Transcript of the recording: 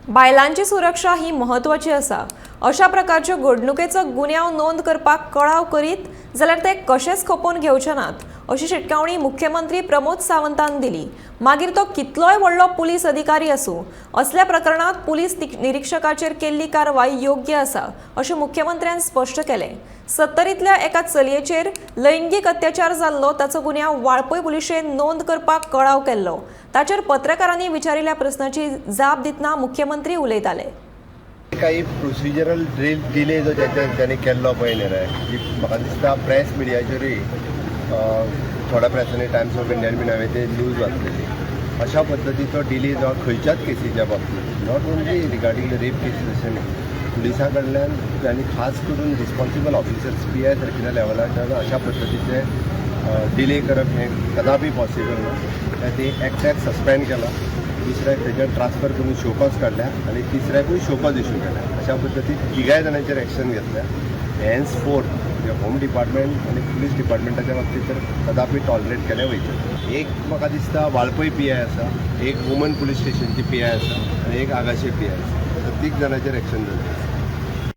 बायलांची सुरक्षा ही महत्वाची आसा। अशा प्रकारच्या घडणुकेचो गुन्यांव नोंद करपाक कळाव करीत जाल्यार ते कशेच खपोवन घेवचे नात अशी शिटकावणी मुख्यमंत्री प्रमोद सावंतान दिली। मागीर तो कितलोय व्हडलो पुलीस अधिकारी आसूं, असल्या प्रकरणात पुलीस निरीक्षकाचेर केल्ली कारवाई योग्य आसा अशें मुख्यमंत्र्यान स्पश्ट केलें। 70तल्या एका चलयेचेर लैंगीक अत्याचार जाल्लो ताचो गुन्यांव वाळपय पुलिशेन नोंद करपाक कळाव केल्लो। ताचेर पत्रकारांनी विचारिल्ल्या प्रस्नाची जाप दितना मुख्यमंत्री उलयताले। काही प्रोसिजरल डिले जो त्यांनी केल्लो पळय न्ही रे, म्हाका दिसता प्रेस मिडियाचेरूय थोड्या प्रेसांनी टायम्स ऑफ इंडियान बीन हांवें ते न्यूज वाचलेली। अशा पद्दतीचो डिले जो खंयच्याच केसीच्या बाबतींत, not only regarding the rape cases अशें न्ही, पुलिसां कडल्यान आनी खास करून रिस्पॉन्सिबल ऑफिसर्स PI सारकेल्या लेवलाच्यान अशा पद्दतीचे डिले करप हें कदापि पॉसिबल ना। ते एकट्याक सस्पेंड केला, दुसऱ्याक तेजेर ट्रान्सफर करून शोकॉज काडल्या आनी तिसऱ्याकूय शोकॉज इश्यू केल्या। अशा पद्दतीन तिगाय जाणांचेर एक्शन घेतल्या। हेन्स फोर्थ होम डिपार्टमेंट आनी पुलीस डिपार्टमेंटाच्या बाबतींत तर कदापि टॉलरेट केले वयचे। एक म्हाका दिसता वाळपय PI आसा, एक वुमन पुलीस स्टेशनची PI आसा आनी एक आगाशे PI आसा। तीग जाणांचेर एक्शन जाता।